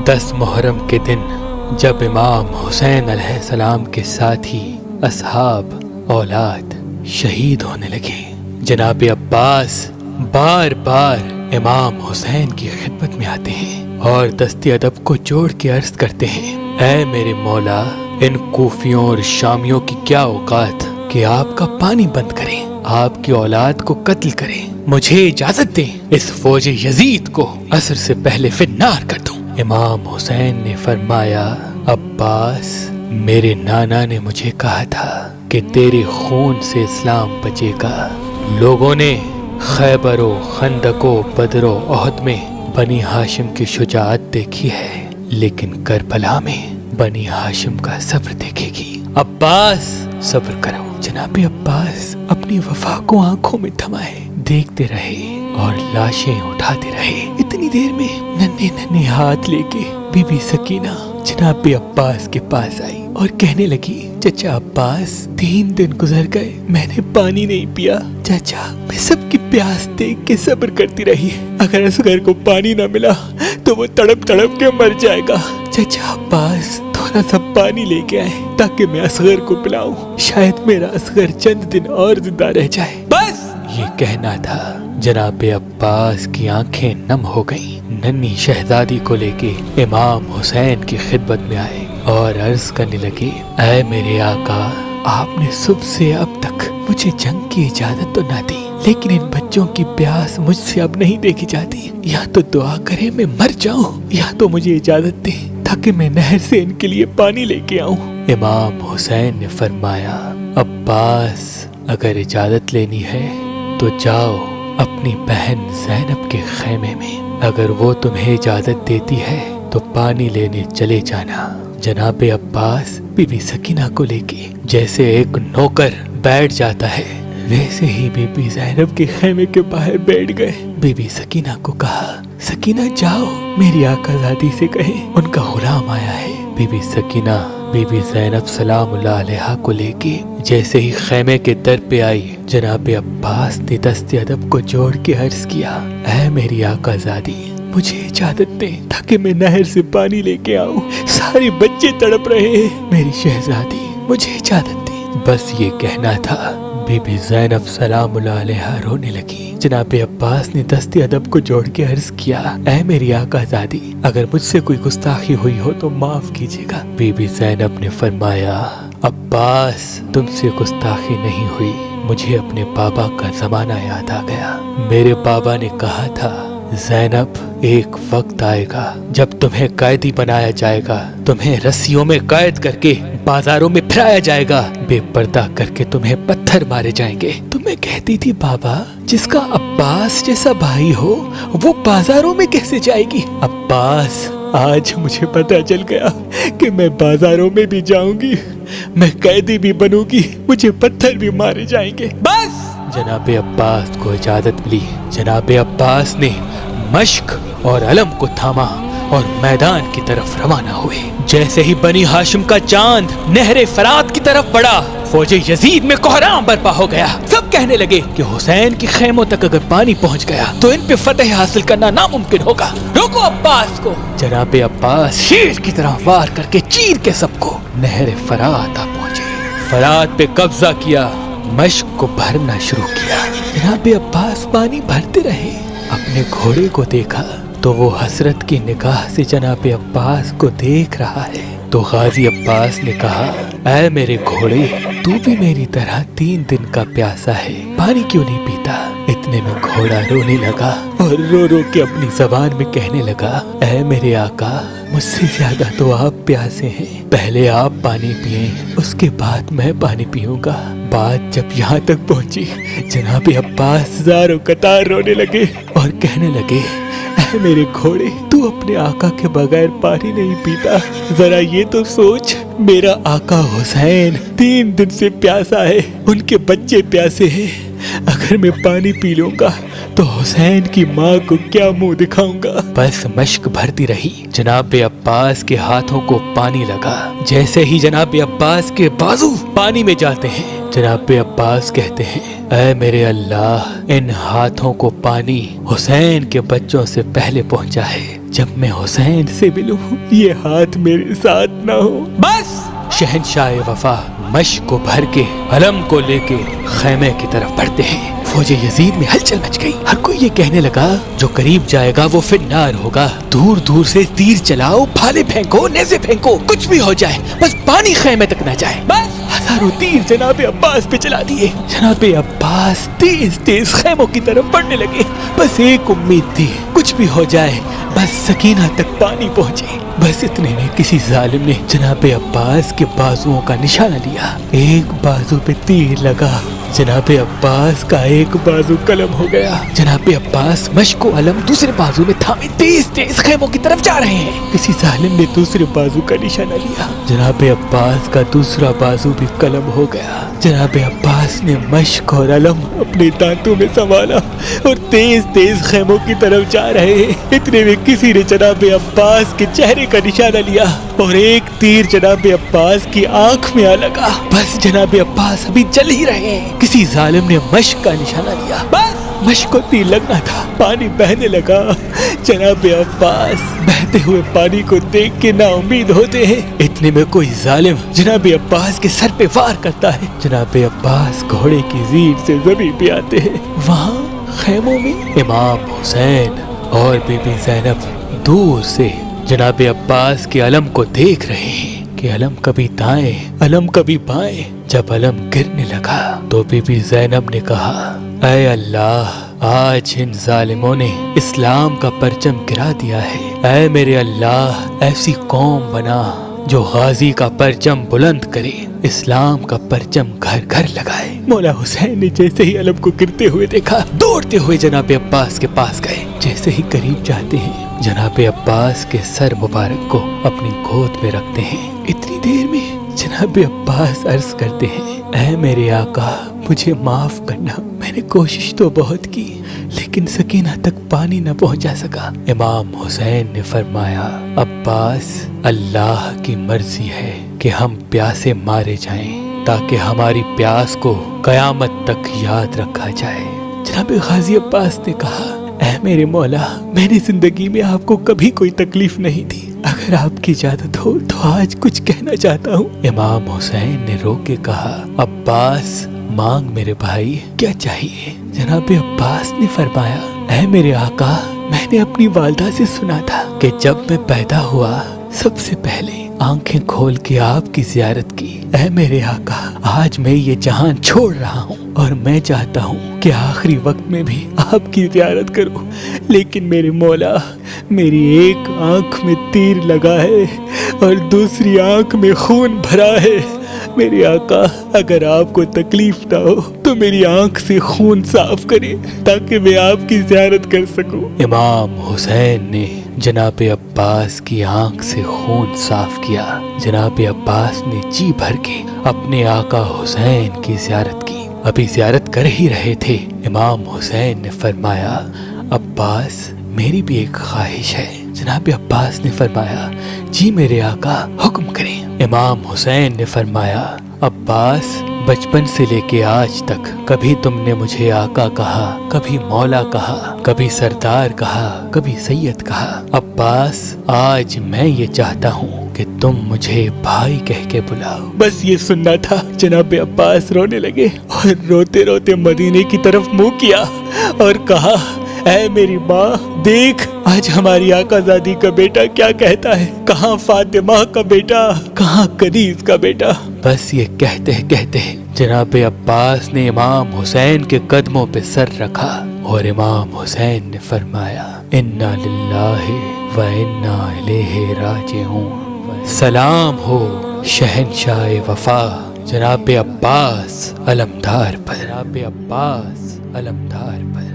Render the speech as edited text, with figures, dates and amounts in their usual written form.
10 محرم کے دن جب امام حسین علیہ السلام کے ساتھی اصحاب اولاد شہید ہونے لگے، جناب عباس بار بار امام حسین کی خدمت میں آتے ہیں اور دست ادب کو جوڑ کے عرض کرتے ہیں، اے میرے مولا، ان کوفیوں اور شامیوں کی کیا اوقات کہ آپ کا پانی بند کریں، آپ کی اولاد کو قتل کریں، مجھے اجازت دیں اس فوج یزید کو عصر سے پہلے فنار کر دوں۔ امام حسین نے فرمایا، عباس، میرے نانا نے مجھے کہا تھا کہ تیرے خون سے اسلام بچے گا۔ لوگوں نے خیبر و خندق و بدر و احد میں بنی ہاشم کی شجاعت دیکھی ہے، لیکن کربلا میں بنی ہاشم کا صبر دیکھے گی۔ عباس صبر کرو۔ جناب عباس اپنی وفا کو آنکھوں میں تھمائے دیکھتے رہے اور لاشیں اٹھاتے رہے۔ اتنی دیر میں ننھے ننھے ہاتھ لے کے بی بی سکینہ جناب عباس کے پاس آئی اور کہنے لگی، چچا عباس، 3 دن گزر گئے، میں نے پانی نہیں پیا۔ چچا، میں سب کی پیاس دیکھ کے صبر کرتی رہی، اگر اصغر کو پانی نہ ملا تو وہ تڑپ تڑپ کے مر جائے گا۔ چچا عباس، تھوڑا سا پانی لے کے آئے تاکہ میں اصغر کو پلاؤں، شاید میرا اصغر چند دن اور زندہ رہ جائے۔ بس یہ کہنا تھا، جناب عباس کی آنکھیں نم ہو گئیں۔ ننھی شہزادی کو لے کے امام حسین کی خدمت میں آئے اور عرض کرنے لگے، اے میرے آقا، آپ نے صبح سے اب تک مجھے جنگ کی اجازت تو نہ دی، لیکن ان بچوں کی پیاس مجھ سے اب نہیں دیکھی جاتی، یا تو دعا کرے میں مر جاؤں یا تو مجھے اجازت دیں تاکہ میں نہر سے ان کے لیے پانی لے کے آؤں۔ امام حسین نے فرمایا، عباس، اگر اجازت لینی ہے تو جاؤ اپنی بہن زینب کے خیمے میں، اگر وہ تمہیں اجازت دیتی ہے تو پانی لینے چلے جانا۔ جناب عباس بی بی سکینہ کو لے کے جیسے ایک نوکر بیٹھ جاتا ہے، ویسے ہی بی بی زینب کے خیمے کے باہر بیٹھ گئے۔ بی بی سکینہ کو کہا، سکینہ جاؤ میری آقا زادی سے کہیں ان کا غلام آیا ہے۔ بی بی سکینہ بی بی زینب سلام اللہ علیہا کو لے کے جیسے ہی خیمے کے در پہ آئی، جناب عباس نے دست ادب کو جوڑ کے عرض کیا، اے میری آقا زادی، مجھے اجازت دیں تاکہ میں نہر سے پانی لے کے آؤں، سارے بچے تڑپ رہے ہیں، میری شہزادی مجھے اجازت دیں۔ بس یہ کہنا تھا، بی بی زینب سلام اللہ علیہا رونے لگی۔ جناب عباس نے دست ادب کو جوڑ کے عرض کیا، اے میری آقا زادی، اگر مجھ سے کوئی گستاخی ہوئی ہو تو معاف کیجیے گا۔ بی بی زینب نے فرمایا، عباس، تم سے گستاخی نہیں ہوئی، مجھے اپنے بابا کا زمانہ یاد آ گیا۔ میرے بابا نے کہا تھا، زینب، ایک وقت آئے گا جب تمہیں قیدی بنایا جائے گا، تمہیں رسیوں میں قید کر کے بازاروں میں پھرایا جائے گا، بے پردہ کر کے تمہیں پتھر مارے جائیں گے۔ تمہیں کہتی تھی، بابا، جس کا عباس جیسا بھائی ہو وہ بازاروں میں کیسے جائے گی؟ عباس، آج مجھے پتہ چل گیا کہ میں بازاروں میں بھی جاؤں گی، میں قیدی بھی بنوں گی، مجھے پتھر بھی مارے جائیں گے۔ بس جناب عباس کو اجازت ملی۔ جناب عباس نے مشق اور علم کو تھاما اور میدان کی طرف روانہ ہوئے۔ جیسے ہی بنی ہاشم کا چاند نہر فرات کی طرف بڑھا، فوج یزید میں کوہرام برپا ہو گیا۔ سب کہنے لگے کہ حسین کی خیموں تک اگر پانی پہنچ گیا تو ان پہ فتح حاصل کرنا ناممکن ہوگا، روکو عباس کو۔ جناب عباس شیر کی طرح وار کر کے چیر کے سب کو نہر فرات آ پہنچے، فرات پہ قبضہ کیا، مشق کو بھرنا شروع کیا۔ جناب عباس پانی بھرتے رہے، اپنے گھوڑے کو دیکھا تو وہ حسرت کی نگاہ سے جناب عباس کو دیکھ رہا ہے۔ تو غازی عباس نے کہا، اے میرے گھوڑے، تو بھی میری طرح 3 دن کا پیاسا ہے، پانی کیوں نہیں پیتا؟ اتنے میں گھوڑا رونے لگا اور رو رو کے اپنی زبان میں کہنے لگا، اے میرے آقا، مجھ سے زیادہ تو آپ پیاسے ہیں، پہلے آپ پانی پئیں، اس کے بعد میں پانی پیوں گا۔ بات جب یہاں تک پہنچی، جناب عباس زاروں قطار رونے لگے اور کہنے لگے، اے میرے گھوڑے، تو اپنے آقا کے بغیر پانی نہیں پیتا، ذرا یہ تو سوچ، میرا آقا حسین 3 دن سے پیاسا ہے، ان کے بچے پیاسے ہیں، اگر میں پانی پی لوں گا تو حسین کی ماں کو کیا منہ دکھاؤں گا؟ بس مشق بھرتی رہی۔ جناب عباس کے ہاتھوں کو پانی لگا، جیسے ہی جناب عباس کے بازو پانی میں جاتے ہیں، جناب عباس کہتے ہیں اے میرے اللہ، ان ہاتھوں کو پانی حسین کے بچوں سے پہلے پہنچا ہے، جب میں حسین سے ملوں یہ ہاتھ میرے ساتھ نہ ہو۔ بس! شہنشاہ وفا مشق کو بھر کے علم کو لے کے خیمے کی طرف بڑھتے ہیں۔ فوج یزید میں ہلچل مچ گئی، ہر کوئی یہ کہنے لگا جو قریب جائے گا وہ فی النار ہوگا، دور دور سے تیر چلاؤ، بھالے پھینکو، نیزے پھینکو، کچھ بھی ہو جائے، بس پانی خیمے تک نہ جائے۔ بس ہزاروں تیر جناب عباس پہ چلا دیے۔ جناب عباس تیز تیز خیموں کی طرف بڑھنے لگے، بس ایک امید تھی، کچھ بھی ہو جائے بس سکینہ تک پانی پہنچے۔ بس اتنے میں کسی ظالم نے جناب عباس کے بازوؤں کا نشانہ لیا، ایک بازو پہ تیر لگا، جناب عباس کا ایک بازو قلم ہو گیا۔ جناب عباس مشق و علم دوسرے بازو میں تھامے تیز تیز خیموں کی طرف جا رہے ہیں۔ کسی ظالم نے دوسرے بازو کا نشانہ لیا، جناب عباس کا دوسرا بازو بھی قلم ہو گیا۔ جناب عباس نے مشق اور علم اپنے دانتوں میں سنبھالا اور تیز تیز خیموں کی طرف جا رہے ہیں۔ اتنے میں کسی نے جناب عباس کے چہرے کا نشانہ لیا اور ایک تیر جناب عباس کی آنکھ میں آ لگا۔ بس جناب عباس ابھی چل ہی رہے ہیں، کسی ظالم نے مشق کا نشانہ لیا، بس مشق کو تیر لگنا تھا، پانی بہنے لگا۔ جناب عباس بہتے ہوئے پانی کو دیکھ کے نا امید ہوتے ہیں۔ اتنے میں کوئی ظالم جناب عباس کے سر پہ وار کرتا ہے، جناب عباس گھوڑے کی زیر سے زمین پہ آتے ہیں۔ وہاں خیموں میں امام حسین اور بی بی زینب دور سے جناب عباس کے علم کو دیکھ رہے ہیں کہ علم کبھی دائیں علم کبھی بائیں۔ جب علم گرنے لگا تو بی بی زینب نے کہا اے اللہ، آج ان ظالموں نے اسلام کا پرچم گرا دیا ہے۔ اے میرے اللہ، ایسی قوم بنا جو غازی کا پرچم بلند کرے، اسلام کا پرچم گھر گھر لگائے۔ مولا حسین نے جیسے ہی علم کو گرتے ہوئے دیکھا، دوڑتے ہوئے جناب عباس کے پاس گئے۔ جیسے ہی قریب جاتے ہیں، جناب عباس کے سر مبارک کو اپنی گود میں رکھتے ہیں۔ اتنی دیر میں جناب عباس عرض کرتے ہیں اے میرے آقا، مجھے معاف کرنا، میں نے کوشش تو بہت کی لیکن سکینہ تک پانی نہ پہنچا سکا۔ امام حسین نے فرمایا عباس، اللہ کی مرضی ہے کہ ہم پیاسے مارے جائیں تاکہ ہماری پیاس کو قیامت تک یاد رکھا جائے۔ جناب غازی عباس نے کہا اے میرے مولا، میں نے زندگی میں آپ کو کبھی کوئی تکلیف نہیں دی، اگر آپ کی اجازت ہو تو آج کچھ کہنا چاہتا ہوں۔ امام حسین نے رو کے کہا عباس مانگ میرے بھائی، کیا چاہیے؟ جناب عباس نے فرمایا اے میرے آقا، میں نے اپنی والدہ سے سنا تھا کہ جب میں پیدا ہوا سب سے پہلے آنکھیں کھول کے آپ کی زیارت کی۔ اے میرے آقا، آج میں یہ جہان چھوڑ رہا ہوں اور میں چاہتا ہوں کہ آخری وقت میں بھی آپ کی زیارت کروں، لیکن میرے مولا، میری ایک آنکھ میں تیر لگا ہے اور دوسری آنکھ میں خون بھرا ہے۔ میرے آقا، اگر آپ کو تکلیف نہ ہو تو میری آنکھ سے خون صاف کرے تاکہ میں آپ کی زیارت کر سکوں۔ امام حسین نے جناب عباس کی آنکھ سے خون صاف کیا۔ جناب عباس نے جی بھر کے اپنے آقا حسین کی زیارت کی۔ ابھی زیارت کر ہی رہے تھے، امام حسین نے فرمایا عباس، میری بھی ایک خواہش ہے۔ جناب عباس نے فرمایا جی میرے آقا، حکم کریں۔ امام حسین نے فرمایا عباس، بچپن سے لے کے آج تک کبھی تم نے مجھے آقا کہا، کبھی مولا کہا، کبھی سردار کہا، کبھی سید کہا۔ عباس، آج میں یہ چاہتا ہوں کہ تم مجھے بھائی کہہ کے بلاؤ۔ بس یہ سننا تھا۔ جناب عباس رونے لگے اور روتے روتے مدینے کی طرف منہ کیا اور کہا اے میری ماں، دیکھ آج ہماری آقا زادی کا بیٹا کیا کہتا ہے، کہاں فاطمہ کا بیٹا، کہاں کنیز کا بیٹا۔ بس یہ کہتے کہتے جناب عباس نے امام حسین کے قدموں پہ سر رکھا اور امام حسین نے فرمایا انا للہ و انا الیہ راجعون۔ سلام ہو شہنشاہ وفا جناب عباس علمدار پر، جناب عباس علمدار پر۔